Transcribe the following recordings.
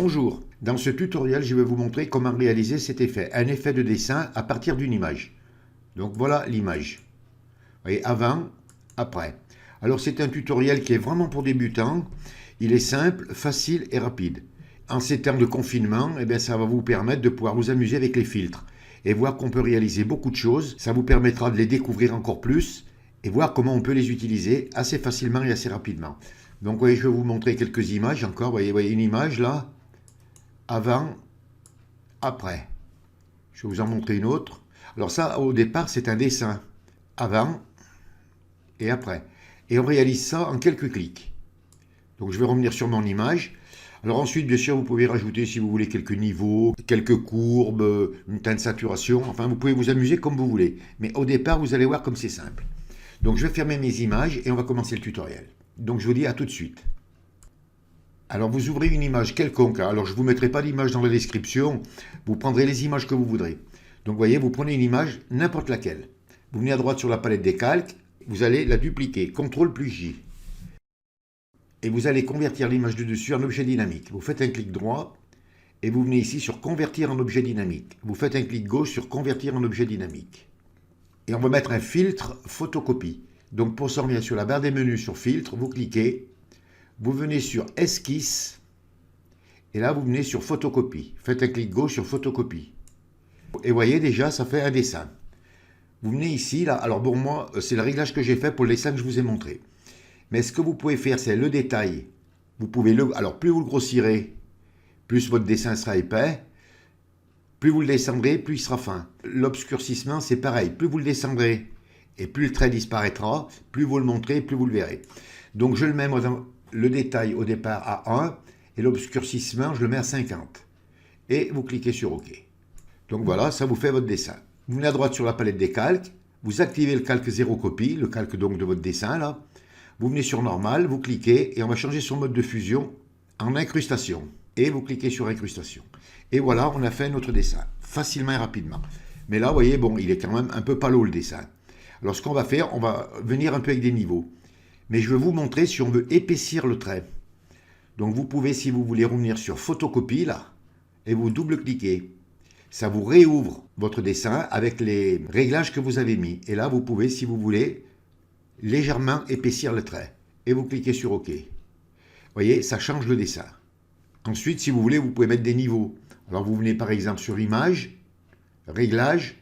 Bonjour, dans ce tutoriel je vais vous montrer comment réaliser cet effet, un effet de dessin à partir d'une image. Donc voilà l'image. Vous voyez, avant, après. Alors c'est un tutoriel qui est vraiment pour débutants, il est simple, facile et rapide. En ces termes de confinement, ça va vous permettre de pouvoir vous amuser avec les filtres et voir qu'on peut réaliser beaucoup de choses. Ça vous permettra de les découvrir encore plus et voir comment on peut les utiliser assez facilement et assez rapidement. Donc, vous voyez, je vais vous montrer quelques images encore. Vous voyez une image là, avant, après. Je vais vous en montrer une autre. Alors ça, au départ, c'est un dessin. Avant et après. Et on réalise ça en quelques clics. Donc, je vais revenir sur mon image. Alors ensuite, bien sûr, vous pouvez rajouter, si vous voulez, quelques niveaux, quelques courbes, une teinte de saturation. Enfin, vous pouvez vous amuser comme vous voulez. Mais au départ, vous allez voir comme c'est simple. Donc, je vais fermer mes images et on va commencer le tutoriel. Donc, je vous dis à tout de suite. Alors, vous ouvrez une image quelconque. Alors, je ne vous mettrai pas d'image dans la description. Vous prendrez les images que vous voudrez. Donc, vous voyez, vous prenez une image, n'importe laquelle. Vous venez à droite sur la palette des calques. Vous allez la dupliquer. CTRL plus J. Et vous allez convertir l'image de dessus en objet dynamique. Vous faites un clic droit et vous venez ici sur convertir en objet dynamique. Vous faites un clic gauche sur convertir en objet dynamique. Et on va mettre un filtre photocopie. Donc pour ça, on vient sur la barre des menus sur filtre, vous cliquez, vous venez sur esquisse et là vous venez sur photocopie. Faites un clic gauche sur photocopie. Et vous voyez déjà, ça fait un dessin. Vous venez ici, là, alors pour moi, c'est le réglage que j'ai fait pour le dessin que je vous ai montré. Mais ce que vous pouvez faire, c'est le détail. Vous pouvez alors plus vous le grossirez, plus votre dessin sera épais. Plus vous le descendrez, plus il sera fin. L'obscurcissement, c'est pareil. Plus vous le descendrez et plus le trait disparaîtra, plus vous le montrez, plus vous le verrez. Donc je le mets dans le détail au départ à 1 et l'obscurcissement, je le mets à 50. Et vous cliquez sur OK. Donc voilà, ça vous fait votre dessin. Vous venez à droite sur la palette des calques, vous activez le calque 0 copie, le calque donc de votre dessin là. Vous venez sur normal, vous cliquez et on va changer son mode de fusion en incrustation. Et vous cliquez sur incrustation. Et voilà, on a fait notre dessin, facilement et rapidement. Mais là, vous voyez, bon, il est quand même un peu palo le dessin. Alors ce qu'on va faire, on va venir un peu avec des niveaux. Mais je vais vous montrer si on veut épaissir le trait. Donc vous pouvez, si vous voulez, revenir sur photocopie, là, et vous double-cliquez. Ça vous réouvre votre dessin avec les réglages que vous avez mis. Et là, vous pouvez, si vous voulez, légèrement épaissir le trait. Et vous cliquez sur OK. Vous voyez, ça change le dessin. Ensuite, si vous voulez, vous pouvez mettre des niveaux. Alors, vous venez par exemple sur Image, Réglages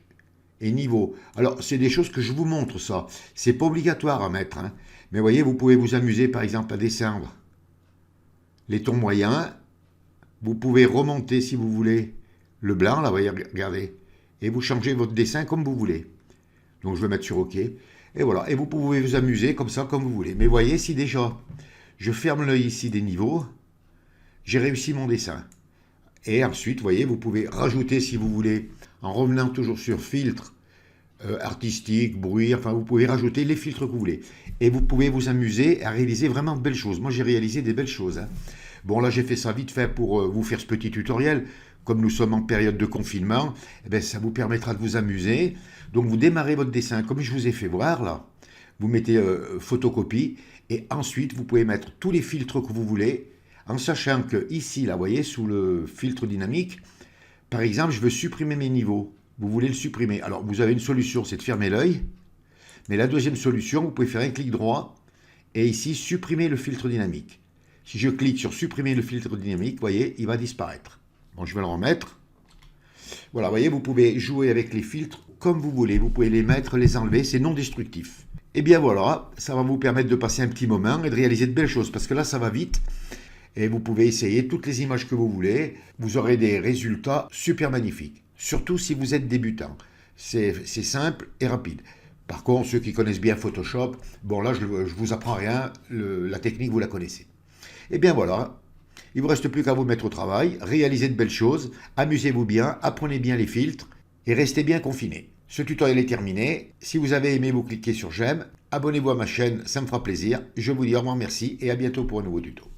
et Niveau. Alors, c'est des choses que je vous montre, ça. C'est pas obligatoire à mettre. Hein. Mais vous voyez, vous pouvez vous amuser par exemple à descendre les tons moyens. Vous pouvez remonter, si vous voulez, le blanc. Là, vous voyez, regardez. Et vous changez votre dessin comme vous voulez. Donc, je vais mettre sur OK. Et voilà, et vous pouvez vous amuser comme ça, comme vous voulez. Mais voyez, si déjà, je ferme l'œil ici des niveaux, j'ai réussi mon dessin. Et ensuite, vous voyez, vous pouvez rajouter, si vous voulez, en revenant toujours sur filtre, artistique, bruit, enfin, vous pouvez rajouter les filtres que vous voulez. Et vous pouvez vous amuser à réaliser vraiment de belles choses. Moi, j'ai réalisé des belles choses. Hein. Bon, là, j'ai fait ça vite fait pour vous faire ce petit tutoriel. Comme nous sommes en période de confinement, ça vous permettra de vous amuser. Donc, vous démarrez votre dessin comme je vous ai fait voir, là. Vous mettez photocopie et ensuite, vous pouvez mettre tous les filtres que vous voulez en sachant que ici, là, vous voyez, sous le filtre dynamique, par exemple, je veux supprimer mes niveaux. Vous voulez le supprimer. Alors, vous avez une solution, c'est de fermer l'œil. Mais la deuxième solution, vous pouvez faire un clic droit et ici, supprimer le filtre dynamique. Si je clique sur supprimer le filtre dynamique, vous voyez, il va disparaître. Bon, je vais le remettre. Voilà, vous voyez, vous pouvez jouer avec les filtres comme vous voulez. Vous pouvez les mettre, les enlever, c'est non destructif. Et bien voilà, ça va vous permettre de passer un petit moment et de réaliser de belles choses. Parce que là, ça va vite. Et vous pouvez essayer toutes les images que vous voulez. Vous aurez des résultats super magnifiques. Surtout si vous êtes débutant. C'est simple et rapide. Par contre, ceux qui connaissent bien Photoshop, bon là, je ne vous apprends rien. La technique, vous la connaissez. Et bien voilà. Il ne vous reste plus qu'à vous mettre au travail, réaliser de belles choses, amusez-vous bien, apprenez bien les filtres et restez bien confinés. Ce tutoriel est terminé. Si vous avez aimé, vous cliquez sur j'aime. Abonnez-vous à ma chaîne, ça me fera plaisir. Je vous dis au revoir, merci et à bientôt pour un nouveau tuto.